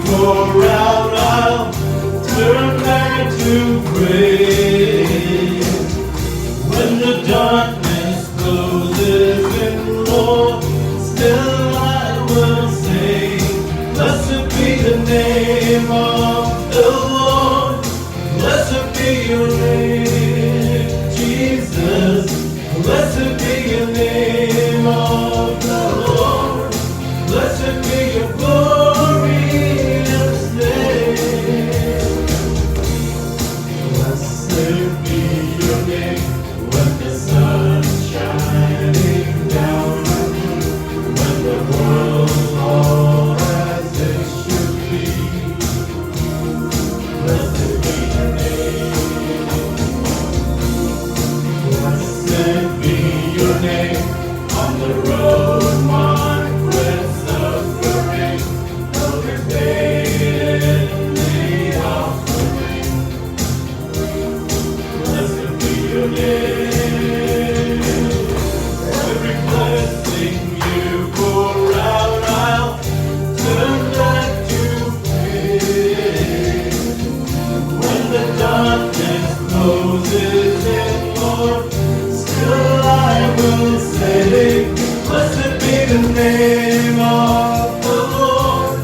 pour out, I'll turn back to praise. When the darkness closes in, Lord, still I will say, blessed be the name of the Lord, blessed be your name, Jesus, blessed be your name of the Lord, blessed be your glorious name. Blessed be your name when the sun's shining down on you, when the world's all as it should be. Blessed be your name. Blessed be your name on the road marked with suffering, broken faded in the offering. Blessed be your name. Every blessing you pour out, I'll turn back to praise. When the darkness closes in, Lord, still I will say, blessed be the name of the Lord,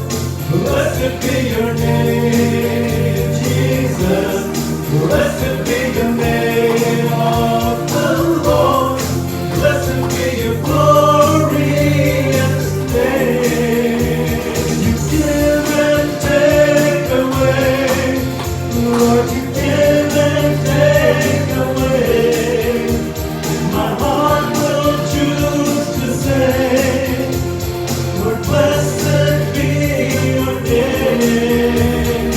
blessed be your name, Jesus, blessed be the name of the Lord, blessed be your glorious name. You give and take away, Lord, you give and take away. My heart will choose to say, Lord, blessed be your name.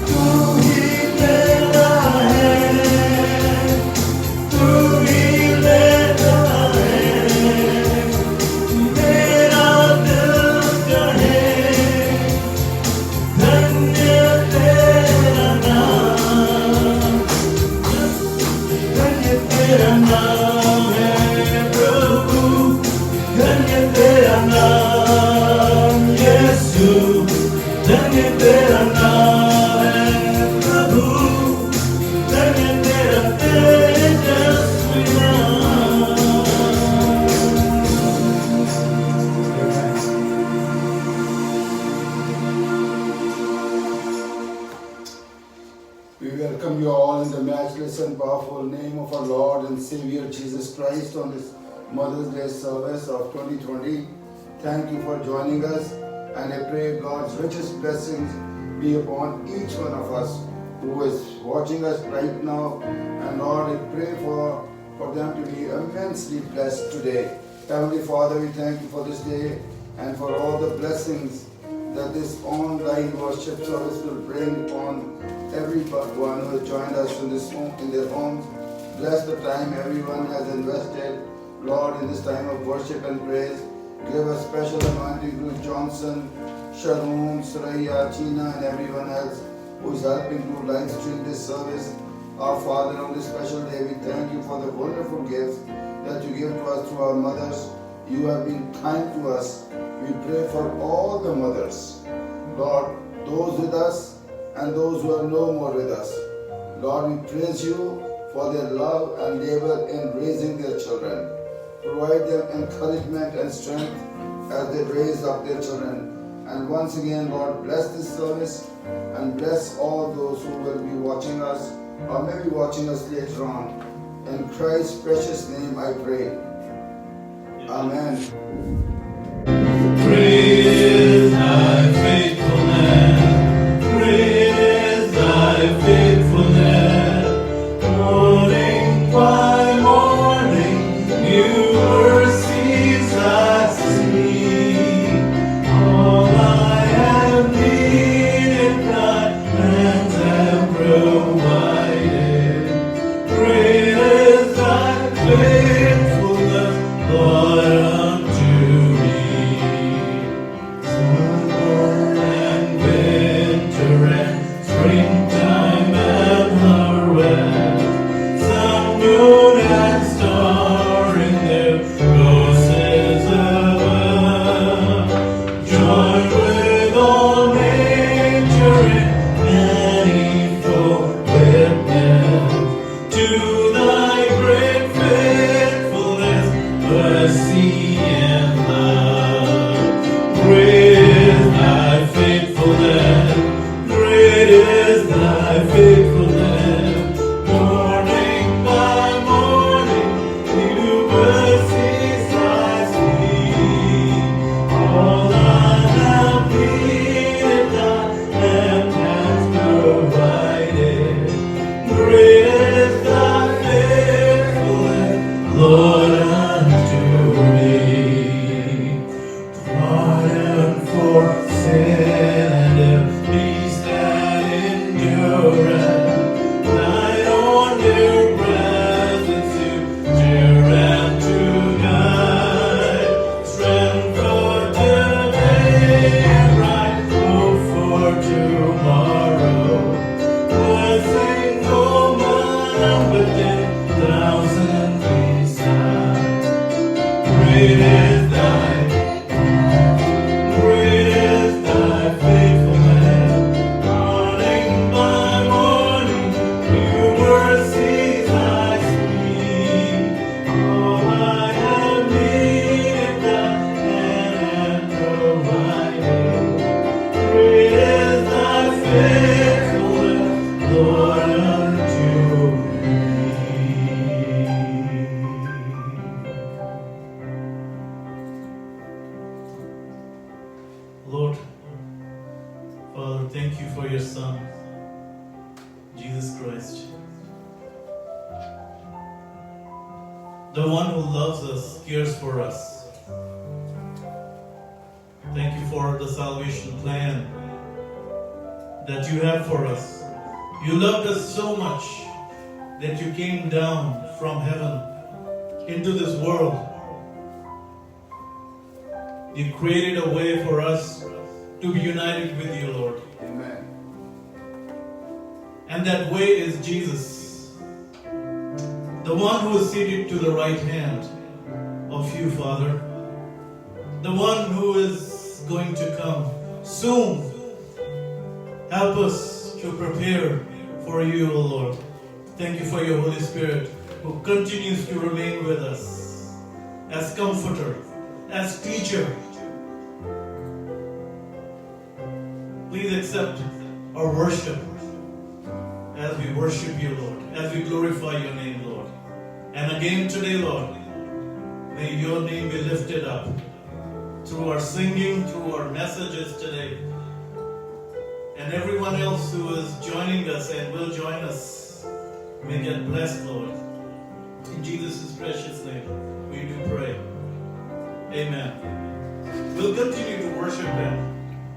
Through He led our hand, through He led our hand, He made our lift our hand. Dhanya tera naam, धन्य तेरा नाम है प्रभु, धन्य तेरा नाम यीशु, धन्य तेरा नाम है प्रभु, धन्य तेरा तेजस्वी नाम. We welcome you all in the matchless and powerful name of our Lord and Savior Jesus Christ on this Mother's Day service of 2020. Thank you for joining us, and I pray God's richest blessings be upon each one of us who is watching us right now. And Lord, I pray for them to be immensely blessed today. Heavenly Father, we thank you for this day and for all the blessings that this online worship service will bring upon everyone who has joined us in their homes. Bless the time everyone has invested, Lord, in this time of worship and praise. Give a special anointing to Johnson, Sharon, Saraya, China, and everyone else who is helping to live stream this service. Our Father, on this special day, we thank you for the wonderful gifts that you give to us through our mothers. You have been kind to us. We pray for all the mothers, Lord, those with us and those who are no more with us. Lord, we praise you for their love and labor in raising their children. Provide them encouragement and strength as they raise up their children. And once again, Lord, bless this service and bless all those who will be watching us or maybe watching us later on. In Christ's precious name I pray. Amen. Praise thy faithfulness, praise thy faithfulness. Morning by morning, new mercies I see. All I have needed, thy hands have provided. Great is thy faithfulness, Lord, unto me. Father, thank you for your Son, Jesus Christ. The one who loves us, cares for us. Thank you for the salvation plan that you have for us. You loved us so much that you came down from heaven into this world. You created a way for us to be united with you, Lord. Amen. And that way is Jesus, the one who is seated to the right hand of you, Father. The one who is going to come soon. Help us to prepare for you, O Lord. Thank you for your Holy Spirit who continues to remain with us as comforter, as teacher. Please accept our worship as we worship you, Lord, as we glorify your name, Lord. And again today, Lord, may your name be lifted up through our singing, through our messages today. And everyone else who is joining us and will join us may get blessed, Lord. In Jesus' precious name, we do pray. Amen. We'll continue to worship Him.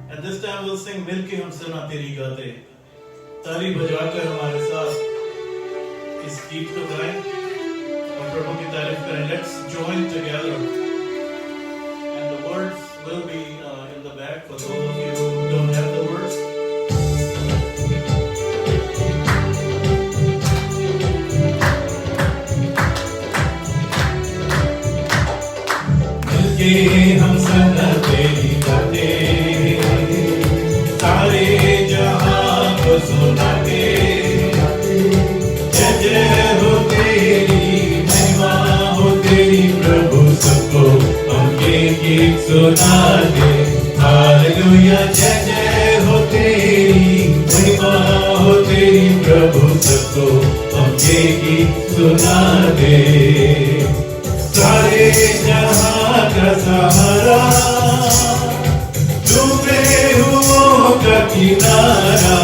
And this time we'll sing Milke Hum Sana Teri Gaate. ताली बजाकर हमारे साथ इस गीत को गाएं और प्रभु की तारीफ करें. Let's join together. And the words will be in the back for those of you who don't have the words. मिलके हम सना तेरी गाते, सारे जहां को सुनाते, जय जय हो तेरी, महिमा हो तेरी प्रभु सबको हम ये गीत सुनाते. हालेलुया, जय जय हो तेरी, महिमा हो तेरी प्रभु सबको हम ये गीत सुनाते. सारे जहां का सहारा, डूबे हुओं का किनारा,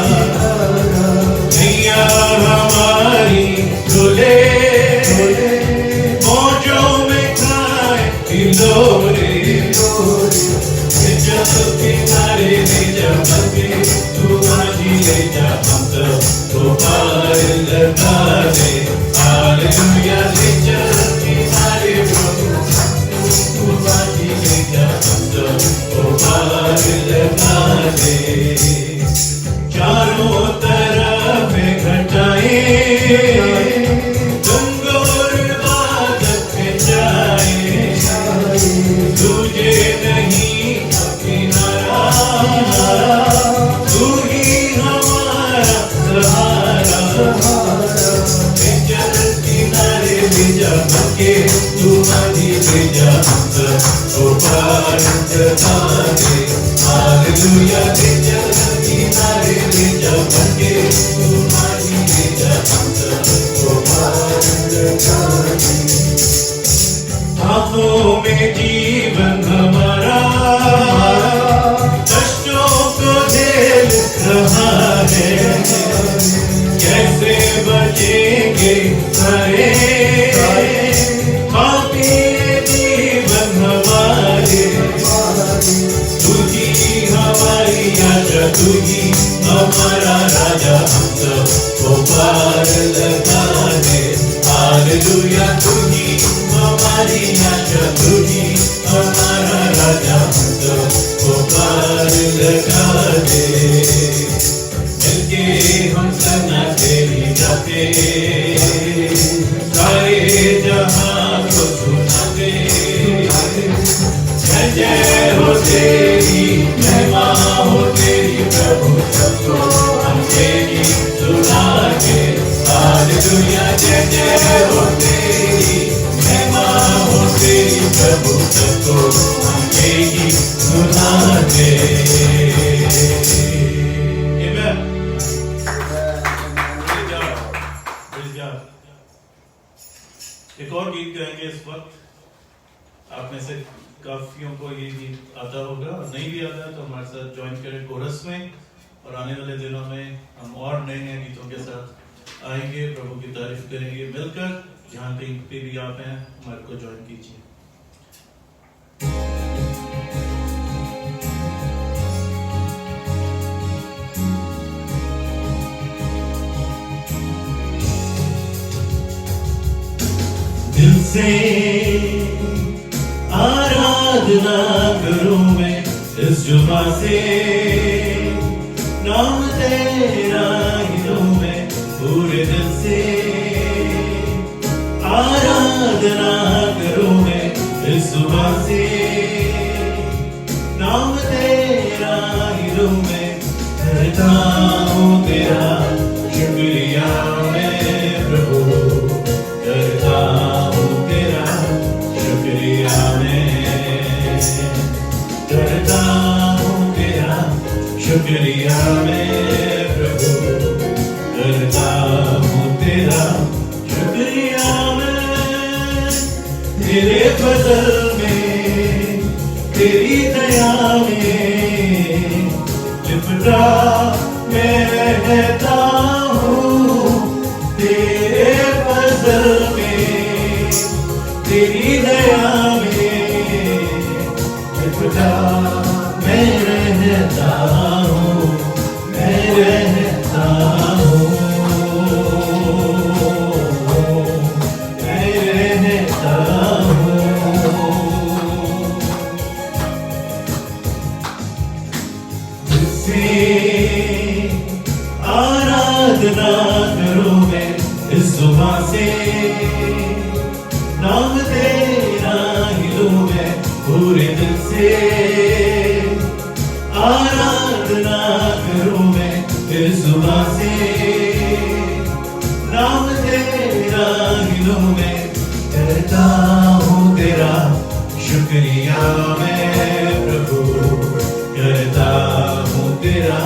नैया हमारी डोले, मौजों में खाए हिलोरे, जब किनारे ले जा बगे, तू माझी ले जा हम सब को पार लगा दे. हालेलुया, ले जा किनारे प्रभु, तू माझी ले जा हम सब को पार लगा दे. चारों तरफ घटाए, गंगोर बादल पे जाए, तुझे नहीं किनारा, तू ही हमारा सहारा. चल किनारे ले जा बके, तू माझी ले जा हम सब को पार लगा दे. हालेलुया, ले चल किनारे ले जा बके, तू माझी ले जा हम सब को पार लगा दे. हाथों में जीवन हमारा, कष्टों को झेल रहा है, कैसे बचेंगे सारे, पापी जीवन हमारे. तू ही हमारी आशा, तू ही हमारा राजा, हम सब को पार लगा दे. हालेलुया, तू ही हमारी आशा, तू ही हमारा राजा, हम सब को पार लगा दे. मिलके हम सना तेरी गाते, सारे जहां को सुनाते, जय जय हो तेरी, महिमा हो तेरी प्रभु सबको हम ये गीत सुनाते. हालेलुया, जय जय हो तेरी, महिमा हो तेरी प्रभु सबको हम ये गीत सुनाते. Amen. एक और गीत गाएंगे इस वक्त. आप में से काफियों को ये गीत आता होगा, और नहीं भी आता है तो हमारे साथ ज्वाइन करें कोरस में. और आने वाले दिनों में हम और नए नए गीतों के साथ आएंगे, प्रभु की तारीफ करेंगे मिलकर। जहाँ कहीं पे भी आप हैं, हमारे को ज्वाइन कीजिए। दिल से आराधना करूं मैं इस जुबा से, नाम तेरा ही लूं मैं पूरे दिल से। आराधना करूं मैं इस जुबा से, नाम तेरा ही लूं मैं। करता हूं तेरा शुक्रिया मैं प्रभु, करता हूं तेरा शुक्रिया मैं, करता हूं तेरा शुक्रिया मैं प्रभु, करता हूं तेरा शुक्रिया मैं। तेरे फजल में, तेरी दया में लिपटा मैं रहता हूँ। तेरे फजल में, तेरी दया में लिपटा मैं रहता हूँ, मैं रहता हूँ, मैं रहता हूँ। जिससे आराधना करूं मैं इस जुबान से, नाम तेरा ही लूं मैं पूरे दिल से। आराधना करूं मैं इस जुबान से, नाम तेरा ही लूं मैं। करता हूं तेरा शुक्रिया मैं प्रभु, करता हूं तेरा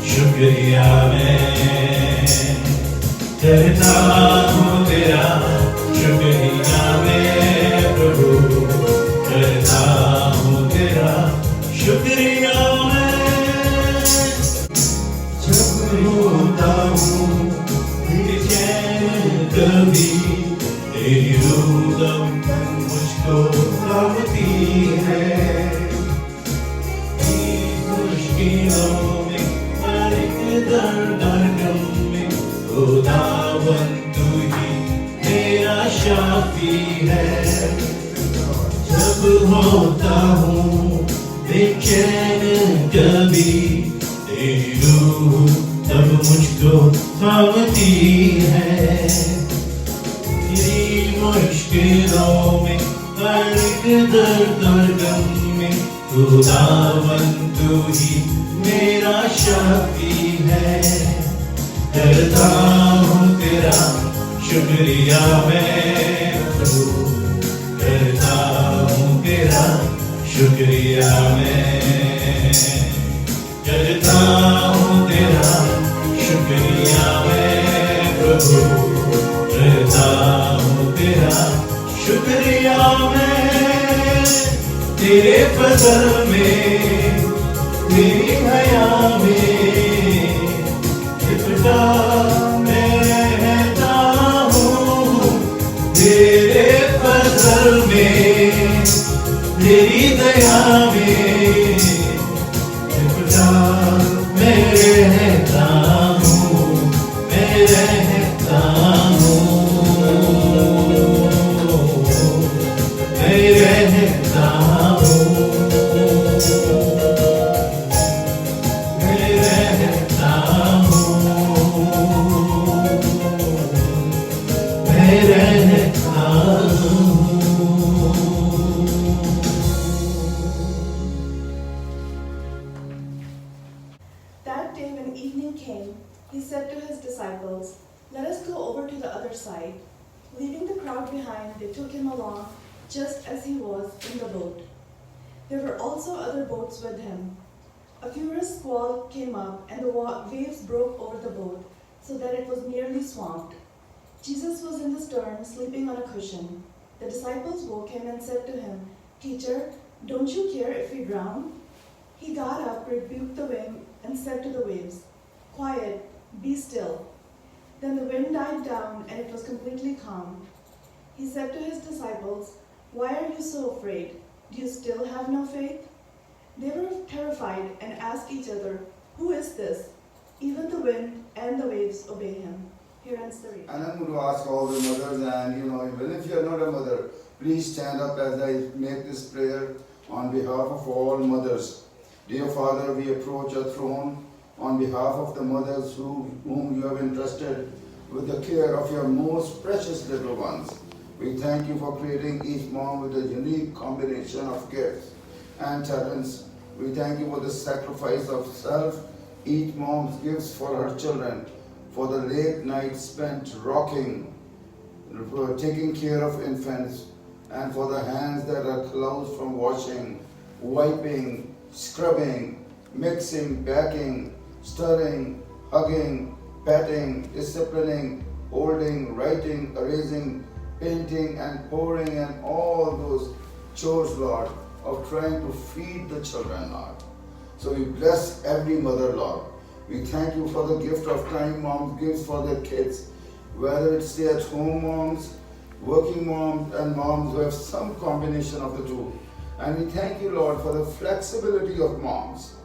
शुक्रिया मैं, करता हूं तेरा शुक्रिया मैं प्रभु, करता हूं तेरा शुक्रिया मैं। जब होता हूँ बेचैन कभी, तेरी रूह मुझको थामती है। मुश्किलों में, हर एक दर्द गम में, खुदावन तू ही मेरा शाफी है। जब होता हूँ बेचैन कभी, तेरी रूह तब मुझको थामती है। तेरी मुश्किलों में, हर एक दर्द और गम में, खुदावन तू ही मेरा शाफी है। करता हूँ तेरा शुक्रिया मैं प्रभु, करता हूँ तेरा शुक्रिया मैं, करता हूँ तेरा शुक्रिया मैं प्रभु, करता हूँ तेरा शुक्रिया मैं। तेरे फजल में, तेरी दया में लिपटा मैं रहता हूँ। तेरे फजल में, तेरी दया में लिपटा मैं रहता हूँ, मैं रहता हूँ, मैं रहता हूँ, मैं रहता हूँ, मैं रहता हूँ। That day when evening came, he said to his disciples, "Let us go over to the other side." Leaving the crowd behind, they took him along, just as he was in the boat. There were also other boats with him. A furious squall came up, and the waves broke over the boat, so that it was nearly swamped. Jesus was in the stern, sleeping on a cushion. The disciples woke him and said to him, "Teacher, don't you care if we drown?" He got up, rebuked the and said to the waves, "Quiet, be still." Then the wind died down and it was completely calm. He said to his disciples, "Why are you so afraid? Do you still have no faith?" They were terrified and asked each other, "Who is this? Even the wind and the waves obey him." Here ends the reading. And I'm going to ask all the mothers, and even if you're not a mother, please stand up as I make this prayer on behalf of all mothers. Dear Father, we approach your throne on behalf of the mothers whom you have entrusted with the care of your most precious little ones. We thank you for creating each mom with a unique combination of gifts and talents. We thank you for the sacrifice of self each mom gives for her children, for the late nights spent rocking, for taking care of infants, and for the hands that are closed from washing, wiping, scrubbing, mixing, backing, stirring, hugging, patting, disciplining, holding, writing, erasing, painting, and pouring, and all those chores, Lord, of trying to feed the children, Lord. So we bless every mother, Lord. We thank you for the gift of time moms gives for their kids, whether it's stay-at-home moms, working moms, and moms who have some combination of the two. And we thank you, Lord, for the flexibility of moms,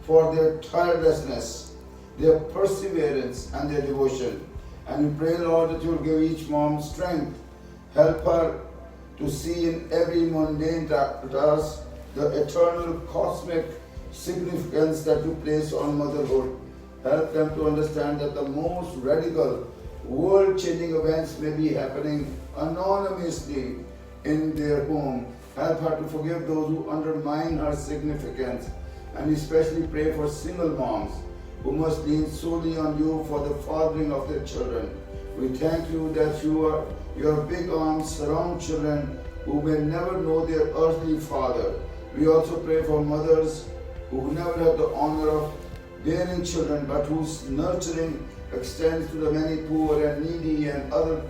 for their tirelessness, their perseverance, and their devotion. And we pray, Lord, that you will give each mom strength. Help her to see in every mundane task the eternal cosmic significance that you place on motherhood. Help them to understand that the most radical, world-changing events may be happening anonymously in their home. Help her to forgive those who undermine her significance. And especially pray for single moms who must lean solely on you for the fathering of their children. We thank you that your big arms surround children who may never know their earthly father. We also pray for mothers who never had the honor of bearing children, but whose nurturing extends to the many poor and needy and other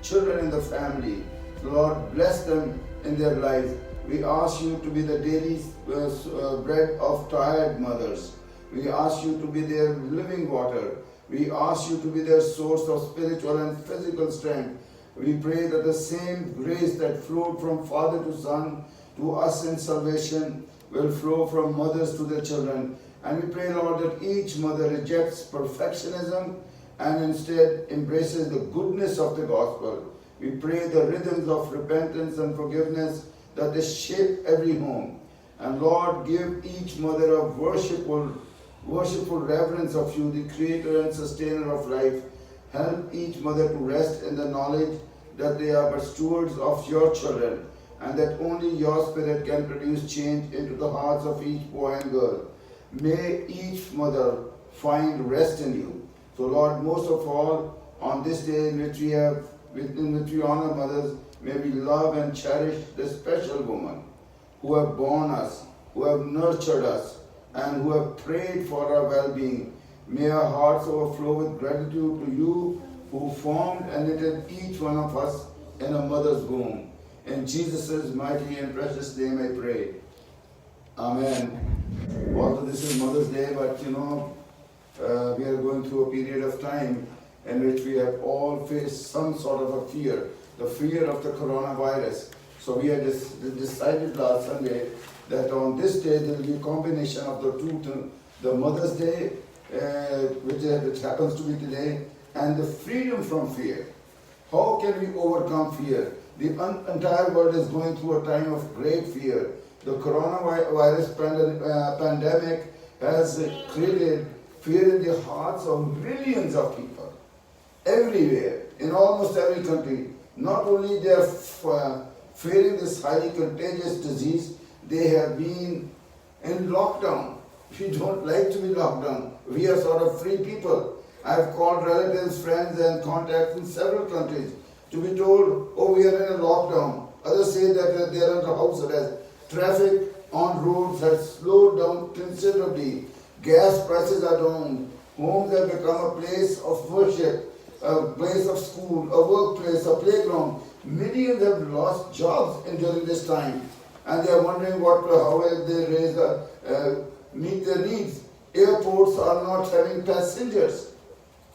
children in the family. Lord, bless them in their lives. We ask you to be the daily bread of tired mothers. We ask you to be their living water. We ask you to be their source of spiritual and physical strength. We pray that the same grace that flowed from father to son to us in salvation will flow from mothers to their children. And we pray, Lord, that each mother rejects perfectionism and instead embraces the goodness of the gospel. We pray the rhythms of repentance and forgiveness that they shape every home. And Lord, give each mother a worshipful reverence of you, the creator and sustainer of life. Help each mother to rest in the knowledge that they are but stewards of your children, and that only your spirit can produce change into the hearts of each boy and girl. May each mother find rest in you. So Lord, most of all, on this day in which we honor mothers, may we love and cherish the special women who have borne us, who have nurtured us, and who have prayed for our well-being. May our hearts overflow with gratitude to you who formed and knitted each one of us in a mother's womb. In Jesus' mighty and precious name I pray. Amen. Although this is Mother's Day, but we are going through a period of time in which we have all faced some sort of a fear, the fear of the coronavirus. So we had decided last Sunday that on this day there will be a combination of the two, the Mother's Day, which happens to be today, and the freedom from fear. How can we overcome fear? The entire world is going through a time of great fear. The coronavirus pandemic has created fear in the hearts of millions of people, everywhere, in almost every country. Not only they are fearing this highly contagious disease, they have been in lockdown. We don't like to be locked down. We are sort of free people. I've called relatives, friends, and contacts in several countries to be told, oh, we are in a lockdown. Others say that they are under house arrest. Traffic on roads has slowed down considerably. Gas prices are down. Homes have become a place of worship, a place of school, a workplace, a playground. Millions have lost jobs during this time, and they are wondering how will they meet their needs. airports are not having passengers.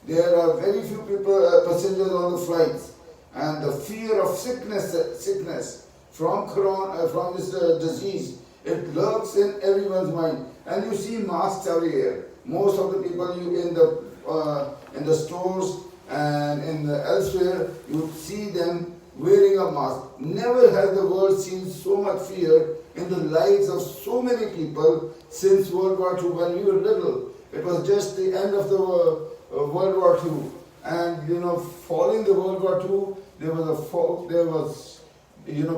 There are very few people, passengers on the flights, and the fear of sickness from from this disease, it lurks in everyone's mind. And you see masks everywhere. Most of the people in the stores and elsewhere, you see them wearing a mask. Never has the world seen so much fear in the lives of so many people since World War II. When we were little, it was just the end of the World War II, and following the World War II,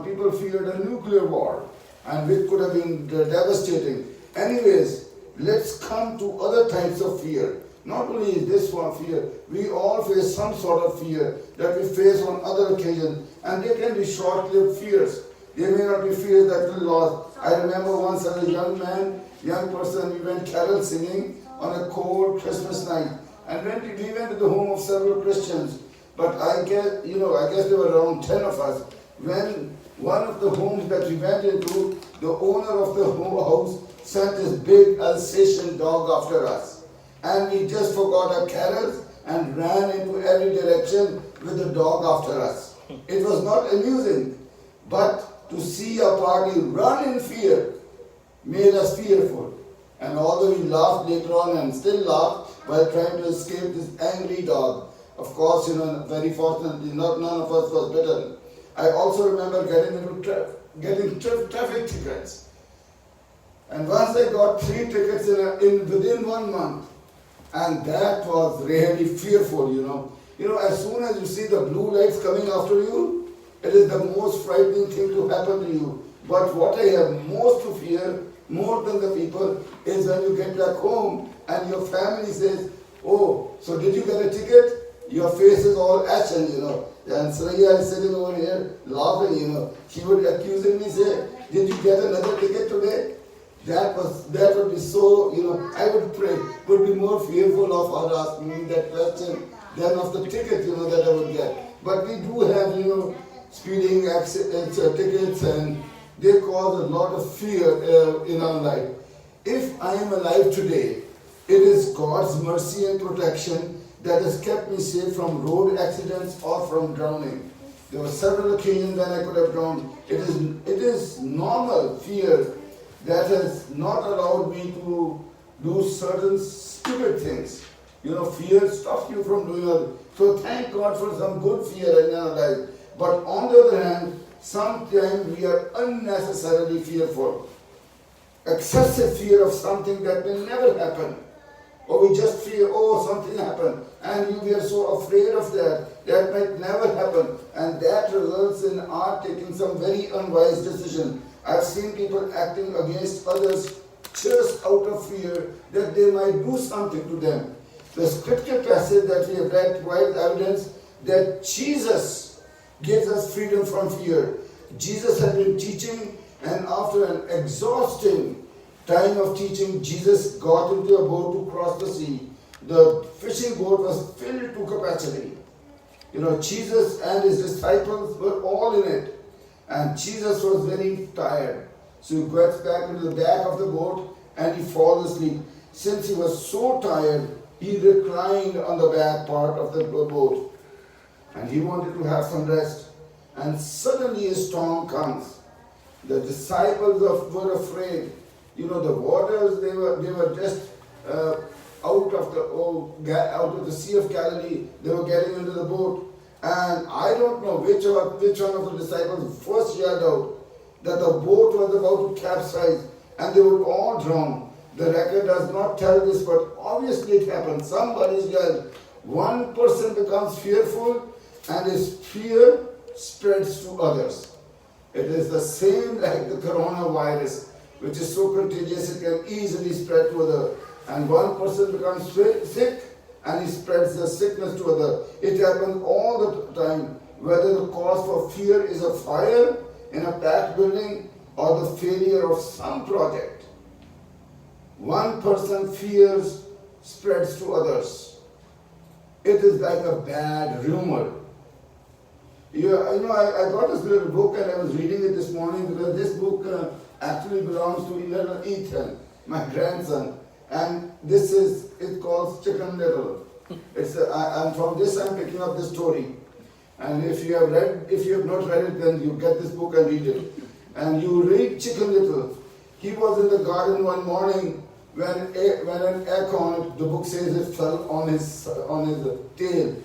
people feared a nuclear war, and which could have been devastating. Anyways, let's come to other types of fear. Not only is this one fear, we all face some sort of fear that we face on other occasions, and they can be short-lived fears. They may not be fears that will last. I remember once as a young person, we went carol singing on a cold Christmas night, and we went to the home of several Christians. But I guess there were around 10 of us. When one of the homes that we went into, the owner of the house sent his big Alsatian dog after us. And we just forgot our carols and ran into every direction with the dog after us. It was not amusing, but to see a party run in fear made us fearful. And although we laughed later on and still laugh while trying to escape this angry dog, of course, very fortunately, none of us was bitten. I also remember getting traffic tickets. And once I got 3 tickets within 1 month, and that was really fearful, as soon as you see the blue lights coming after you, it is the most frightening thing to happen to you. But what I have most to fear, more than the people, is when you get back home and your family says, "Oh, so did you get a ticket?" Your face is all ashen, And Saraya is sitting over here laughing, She would accusing me, say, "Did you get another ticket today?" That would be so, I would be more fearful of her asking me that question than of the ticket, that I would get. But we do have, speeding tickets, and they cause a lot of fear in our life. If I am alive today, it is God's mercy and protection that has kept me safe from road accidents or from drowning. There were several occasions when I could have drowned. It is normal fear that has not allowed me to do certain stupid things. Fear stops you from doing it. So thank God for some good fear in our life. But on the other hand, sometimes we are unnecessarily fearful. Excessive fear of something that will never happen. Or we just fear, something happened. And we are so afraid of that might never happen. And that results in our taking some very unwise decisions. I've seen people acting against others just out of fear that they might do something to them. The scripture passage that we have read provides evidence that Jesus gives us freedom from fear. Jesus had been teaching, and after an exhausting time of teaching, Jesus got into a boat to cross the sea. The fishing boat was filled to capacity. Jesus and his disciples were all in it. And Jesus was very tired. So he gets back into the back of the boat and he falls asleep. Since he was so tired, he reclined on the back part of the boat. And he wanted to have some rest. And suddenly a storm comes. The disciples were afraid. The waters, they were just out of the Sea of Galilee. They were getting into the boat. And I don't know which one of the disciples first yelled out that the boat was about to capsize and they would all drown. The record does not tell this, but obviously it happened. Somebody yelled. One person becomes fearful and his fear spreads to others. It is the same like the coronavirus, which is so contagious it can easily spread to others. And one person becomes sick and he spreads the sickness to others. It happens all the time, whether the cause for fear is a fire in a packed building or the failure of some project. One person fears spreads to others. It is like a bad rumor. I got this little book and I was reading it this morning because this book actually belongs to little Ethan, my grandson. And it calls Chicken Little. And from this I'm picking up the story. And if you have not read it, then you get this book and read it. And you read Chicken Little. He was in the garden one morning when an acorn, the book says, it fell on his tail.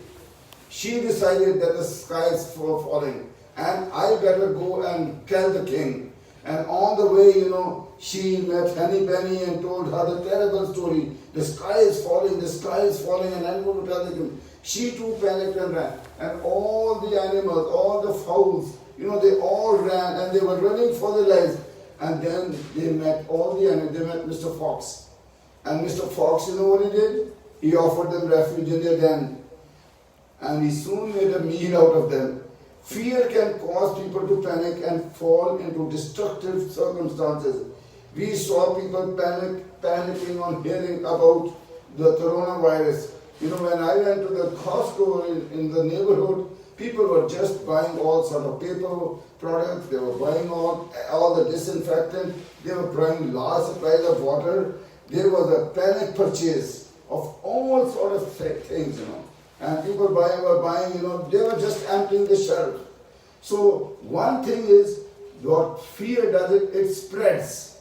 She decided that the sky is falling, and I better go and tell the king. And on the way, she met Henny Penny and told her the terrible story. The sky is falling, and I'm going to tell the king. She too panicked and ran. And all the animals, all the fowls, they all ran, and they were running for their lives. And then they met they met Mr. Fox. And Mr. Fox, you know what he did? He offered them refuge in their den. And he soon made a meal out of them. Fear can cause people to panic and fall into destructive circumstances. We saw people panicking on hearing about the coronavirus. When I went to the Costco in the neighborhood, people were just buying all sort of paper products. They were buying all the disinfectant. They were buying large supplies of water. There was a panic purchase of all sort of things, And people were buying, they were just emptying the shelf. So one thing is, what fear does, it spreads.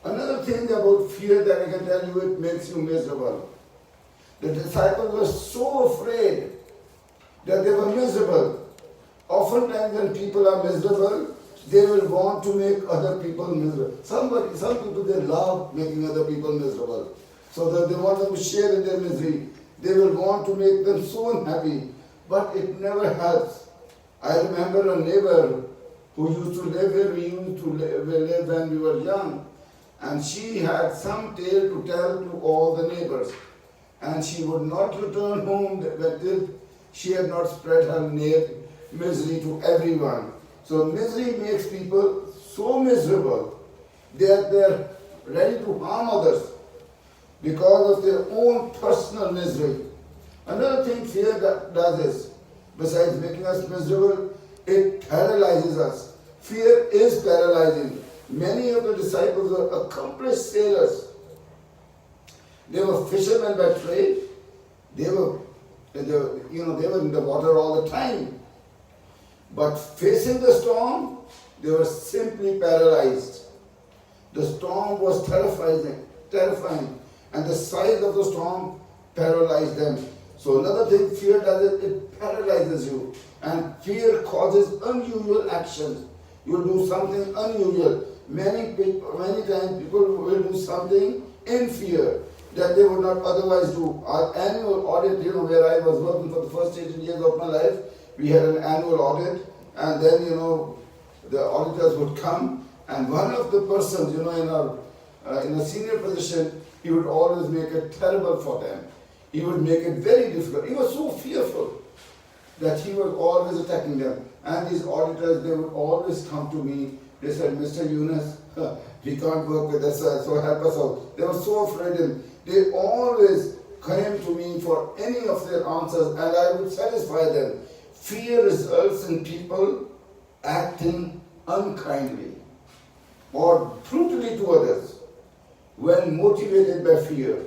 Another thing about fear that I can tell you, it makes you miserable. The disciples were so afraid that they were miserable. Oftentimes when people are miserable, they will want to make other people miserable. Some people, they love making other people miserable. So that they want them to share in their misery. They will want to make them so unhappy. But it never helps. I remember a neighbor who used to live here. We used to live when we were young. And she had some tale to tell to all the neighbors. And she would not return home until she had not spread her misery to everyone. So misery makes people so miserable that they're ready to harm others because of their own personal misery. Another thing fear does is, besides making us miserable, it paralyzes us. Fear is paralyzing. Many of the disciples were accomplished sailors. They were fishermen by trade. They were in the water all the time. But facing the storm, they were simply paralyzed. The storm was terrifying, and the size of the storm paralyzed them. So another thing fear does is it paralyzes you. And fear causes unusual actions. You do something unusual. Many times people will do something in fear that they would not otherwise do. Our annual audit, where I was working for the first 18 years of my life, we had an annual audit, and then, the auditors would come, and one of the persons, in a senior position, he would always make it terrible for them. He would make it very difficult. He was so fearful that he was always attacking them. And these auditors, they would always come to me. They said, Mr. Yunus, we can't work with us, so help us out. They were so afraid, and they always came to me for any of their answers, and I would satisfy them. Fear results in people acting unkindly or brutally to others. When motivated by fear,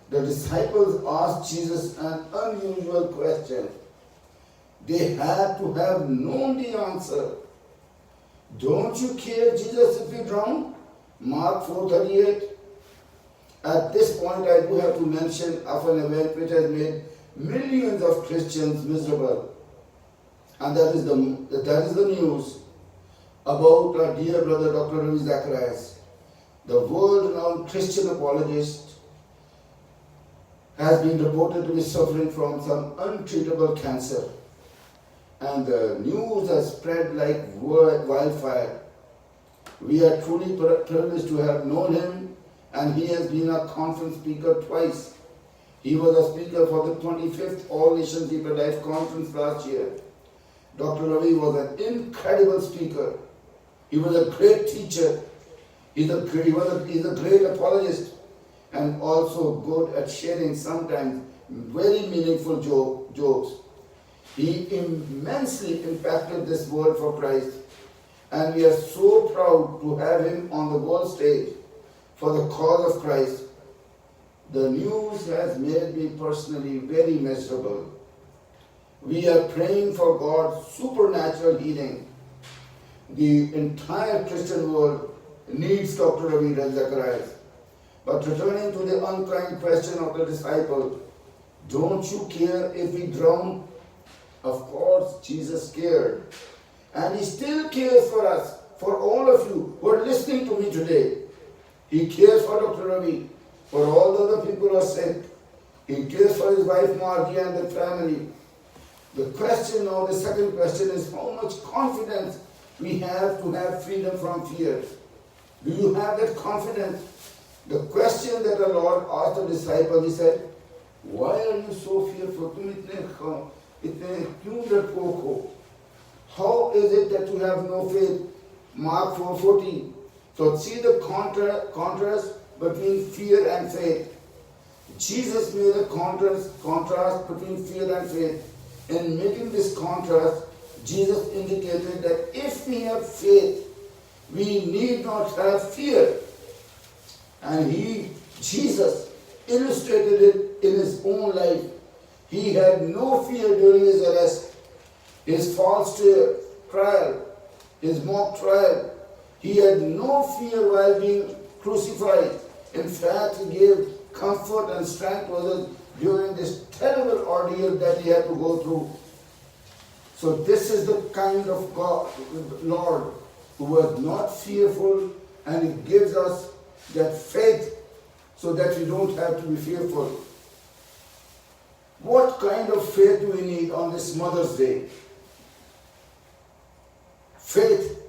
the disciples asked Jesus an unusual question. They had to have known the answer. Don't you care, Jesus, if we drown? Mark 4:38. At this point, I do have to mention of an event which has made millions of Christians miserable. And that is the news about our dear brother Dr. Ravi Zacharias. The world-renowned Christian apologist has been reported to be suffering from some untreatable cancer. And the news has spread like wildfire. We are truly privileged to have known him, and he has been a conference speaker twice. He was a speaker for the 25th All Nations Deeper Life Conference last year. Dr. Ravi was an incredible speaker. He was a great teacher. He's a great apologist, and also good at sharing sometimes very meaningful jokes. He immensely impacted this world for Christ, and we are so proud to have him on the world stage for the cause of Christ. The news has made me personally very miserable. We are praying for God's supernatural healing. The entire Christian world needs Dr. Ravi Zacharias. But returning to the unkind question of the disciple, don't you care if we drown? Of course, Jesus cared. And He still cares for us, for all of you who are listening to me today. He cares for Dr. Ravi, for all the other people who are sick. He cares for his wife Margie and the family. The question, or the second question, is how much confidence we have to have freedom from fear. Do you have that confidence? The question that the Lord asked the disciple, He said, why are you so fearful? How is it that you have no faith? Mark 4:14. So see the contrast between fear and faith. Jesus made a contrast between fear and faith. In making this contrast, Jesus indicated that if we have faith, we need not have fear. And Jesus illustrated it in His own life. He had no fear during His arrest, His false trial, His mock trial. He had no fear while being crucified. In fact, He gave comfort and strength to others during this terrible ordeal that He had to go through. So this is the kind of God, Lord, who was not fearful, and He gives us that faith so that we don't have to be fearful. What kind of faith do we need on this Mother's Day? Faith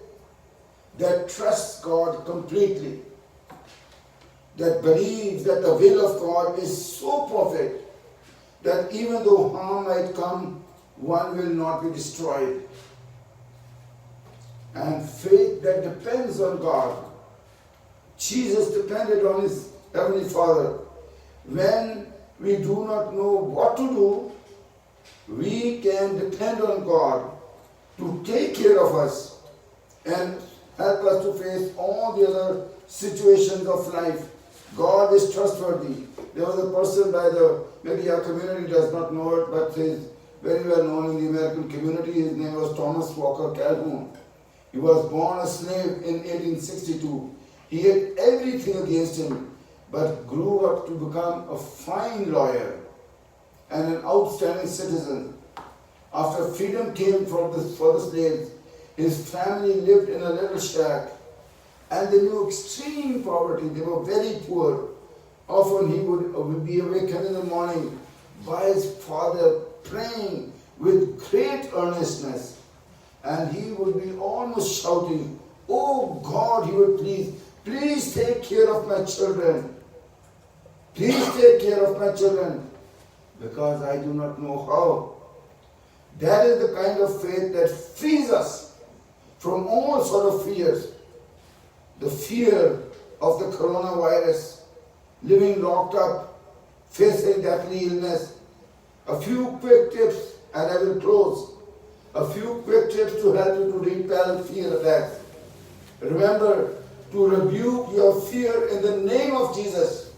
that trusts God completely, that believes that the will of God is so perfect that even though harm might come, one will not be destroyed. And faith that depends on God. Jesus depended on His Heavenly Father. When we do not know what to do, we can depend on God to take care of us and help us to face all the other situations of life. God is trustworthy. There was a person maybe our community does not know it, but he is very well known in the American community. His name was Thomas Walker Calhoun. He was born a slave in 1862. He had everything against him, but grew up to become a fine lawyer and an outstanding citizen. After freedom came for the slaves, his family lived in a little shack, and they knew extreme poverty. They were very poor. Often he would be awakened in the morning by his father praying with great earnestness, and he would be almost shouting, "Oh God," he would please take care of my children. Please take care of my children, because I do not know how. That is the kind of faith that frees us from all sort of fears. The fear of the coronavirus, living locked up, facing deadly illness. A few quick tips, and I will close. A few quick tips to help you to repel fear attacks. Remember to rebuke your fear in the name of Jesus.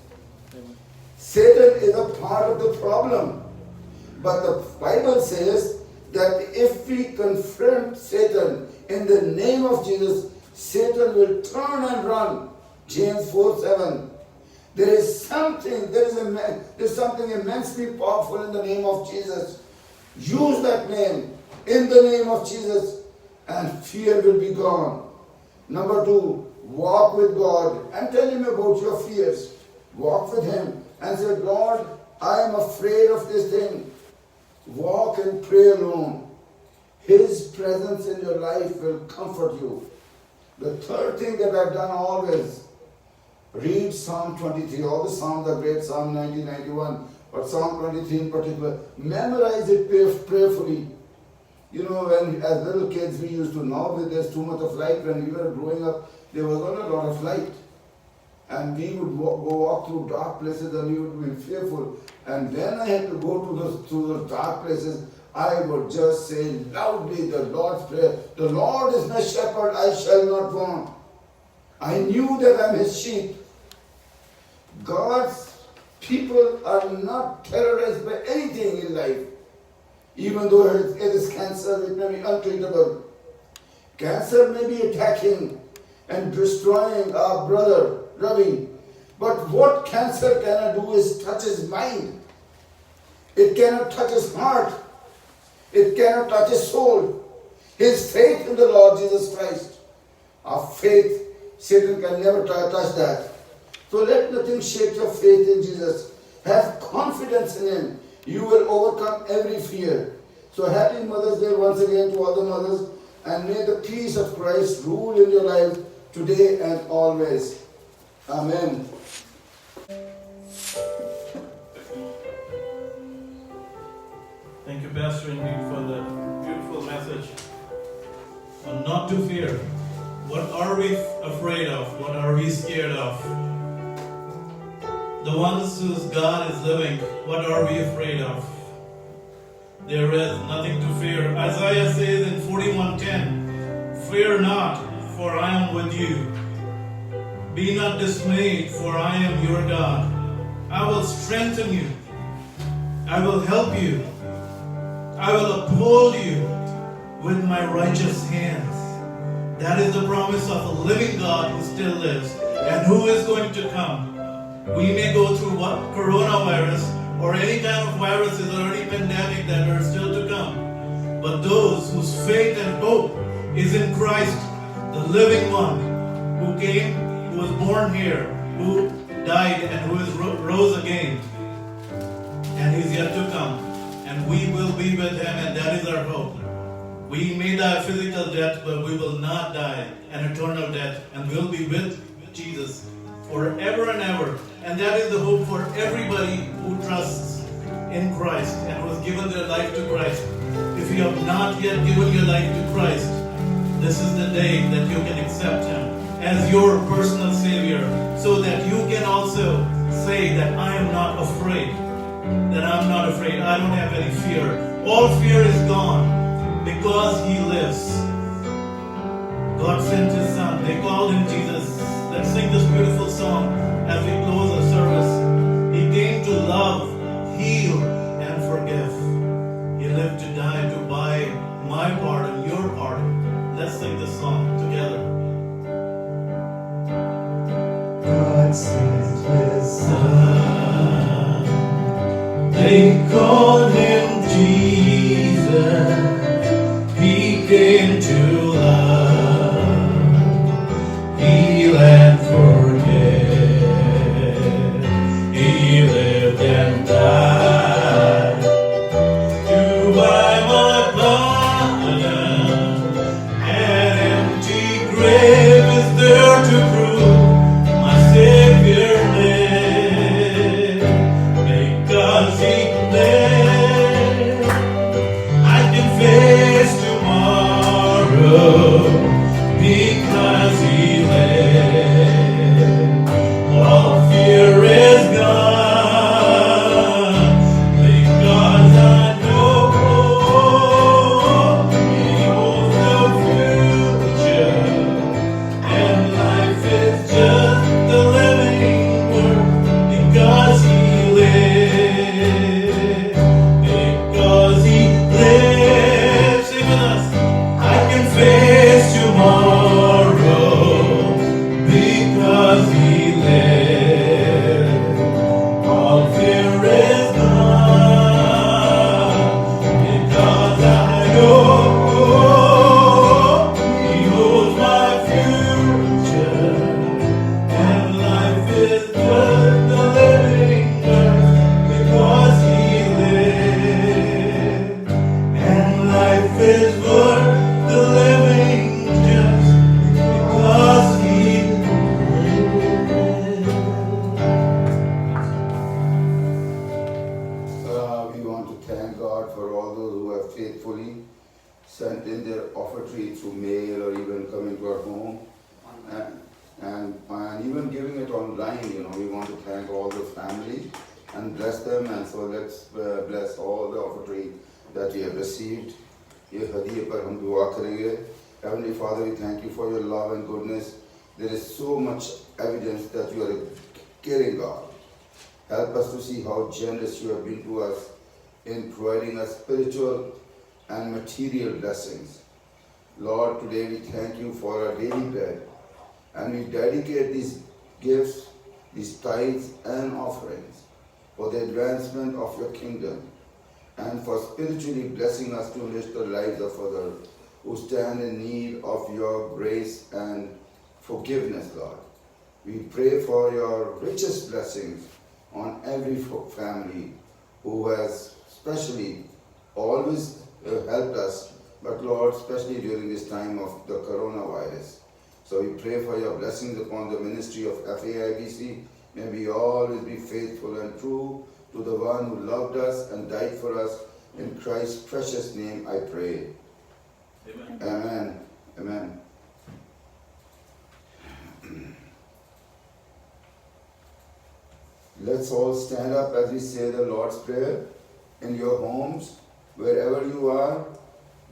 Satan is a part of the problem. But the Bible says that if we confront Satan in the name of Jesus, Satan will turn and run. James 4:7. There is something immensely powerful in the name of Jesus. Use that name in the name of Jesus, and fear will be gone. Number 2, walk with God and tell Him about your fears. Walk with Him and say, "Lord, I am afraid of this thing." Walk and pray alone. His presence in your life will comfort you. The third thing that I've done always, read Psalm 23. All the Psalms are great, Psalm 90, 91, but Psalm 23 in particular. Memorize it prayerfully. You know, when as little kids we used to, now there's too much of light. When we were growing up, there was not a lot of light. And we would walk through dark places and we would be fearful. And when I had to go to those dark places, I would just say loudly the Lord's Prayer. The Lord is my shepherd, I shall not want. I knew that I'm His sheep. God's People are not terrorized by anything in life. Even though it is cancer, it may be untreatable. Cancer may be attacking and destroying our brother Ravi. But what cancer cannot do is touch his mind. It cannot touch his heart. It cannot touch his soul. His faith in the Lord Jesus Christ. Our faith, Satan can never touch that. So let nothing shake your faith in Jesus. Have confidence in Him. You will overcome every fear. So happy Mother's Day once again to all the mothers. And may the peace of Christ rule in your life today and always. Amen. Thank you, Pastor, indeed, for that beautiful message on not to fear. What are we afraid of? What are we scared of? The ones whose God is living, what are we afraid of? There is nothing to fear. Isaiah says in 41:10, "Fear not, for I am with you. Be not dismayed, for I am your God. I will strengthen you. I will help you. I will uphold you with my righteous hands." That is the promise of a living God who still lives and who is going to come. We may go through what? Coronavirus or any kind of viruses or any pandemic that are still to come. But those whose faith and hope is in Christ, the living one, who came, who was born here, who died and who is rose again, and he's yet to come. And we will be with him, and that is our hope. We may die physical death, but we will not die an eternal death, and we'll be with Jesus forever and ever. And that is the hope for everybody who trusts in Christ and who has given their life to Christ. If you have not yet given your life to Christ, this is the day that you can accept Him as your personal Savior, so that you can also say that I am not afraid. That I'm not afraid. I don't have any fear. All fear is gone because He lives. God sent His Son. They called Him Jesus. Let's sing this beautiful song as we close the service. He came to love, heal, and forgive. He lived to die to buy my pardon, your pardon. Let's sing this song together. God sent His Son. They called Him Jesus. He came to love, heal, and forgive. He lived and died to buy my pardon. An empty grave is there to prove my Savior lived. Because He lived, I can face tomorrow. Because He lived, all fear is gone. Because I know He holds the future, and life is just the living word. Because He lived, because He lived, sing with us. I can face tomorrow because He lived. All fear is gone because I know He holds my future, and life is worth the living because He lived, and life is worth the living just because He We want to thank God for all those who have faithfully sent in their offertory through mail or even coming to our home and even giving it online. We want to thank all the family and bless them. And so let's bless all the offertory that we have received. ये हदीये पर हम दुआ करेंगे. Heavenly Father, we thank you for your love and goodness. There is so much evidence that you are a caring God. Help us to see how generous you have been to us in providing us spiritual and material blessings. Lord, today we thank you for our daily bread, and we dedicate these gifts, these tithes and offerings for the advancement of your kingdom and for spiritually blessing us to enrich the lives of others who stand in need of your grace and forgiveness, Lord. We pray for your richest blessings on every family who has especially always helped us, but Lord, especially during this time of the coronavirus. So we pray for your blessings upon the ministry of FAIBC. May we always be faithful and true to the one who loved us and died for us. In Christ's precious name I pray. Amen. Amen. Amen. Let's all stand up as we say the Lord's Prayer in your homes, wherever you are.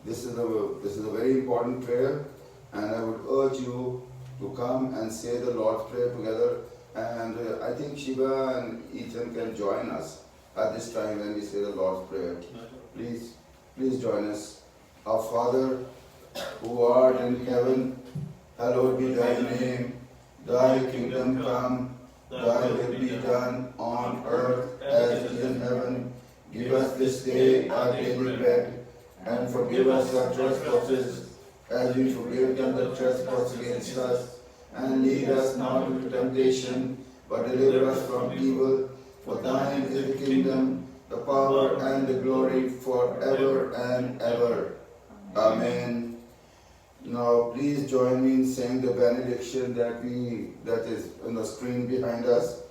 This is a very important prayer, and I would urge you to come and say the Lord's Prayer together. And I think Shiva and Ethan can join us at this time when we say the Lord's Prayer. Please join us. Our Father, who art in heaven, hallowed be thy name. Thy kingdom come, thy will be done on earth as it is in heaven. Give us this day our daily bread, and forgive us our trespasses, as we forgive them that trespass against us. And lead us not into temptation, but deliver us from evil. For thine is the kingdom, the power, and the glory forever and ever. Amen. Now please join me in saying the benediction that is on the screen behind us.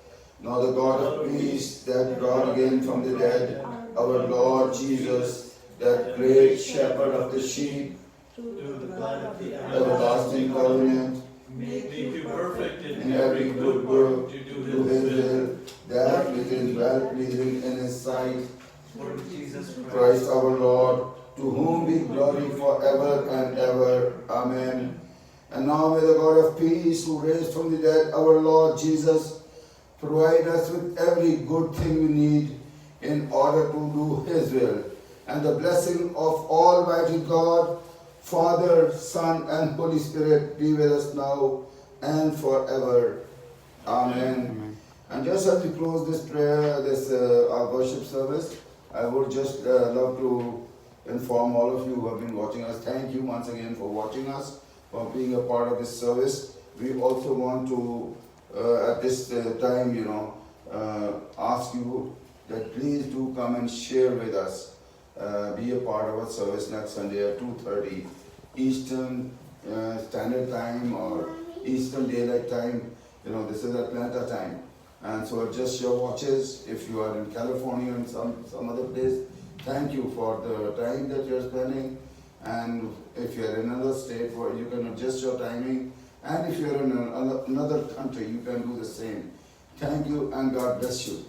Now the God of peace that brought again from the dead our Lord Jesus, that great shepherd of the sheep, Through the blood of the everlasting covenant, make you perfect in every good work, to to do his His will. will, that which is well pleasing in his sight. For Jesus Christ our Lord, to whom be glory forever and ever. Amen. And now may the God of peace, who raised from the dead our Lord Jesus, provide us with every good thing we need in order to do his will. And the blessing of Almighty God, Father, Son, and Holy Spirit be with us now and forever. Amen. And just as we close this prayer, our worship service, I would just love to inform all of you who have been watching us. Thank you once again for watching us, for being a part of this service. We also want to, at this time, ask you that please do come and share with us. Be a part of our service next Sunday at 2:30 Eastern Standard Time or Eastern Daylight Time. This is Atlanta time. And so adjust your watches. If you are in California and some other place, thank you for the time that you're spending. And if you're in another state, where you can adjust your timing. And if you're in another country, you can do the same. Thank you and God bless you.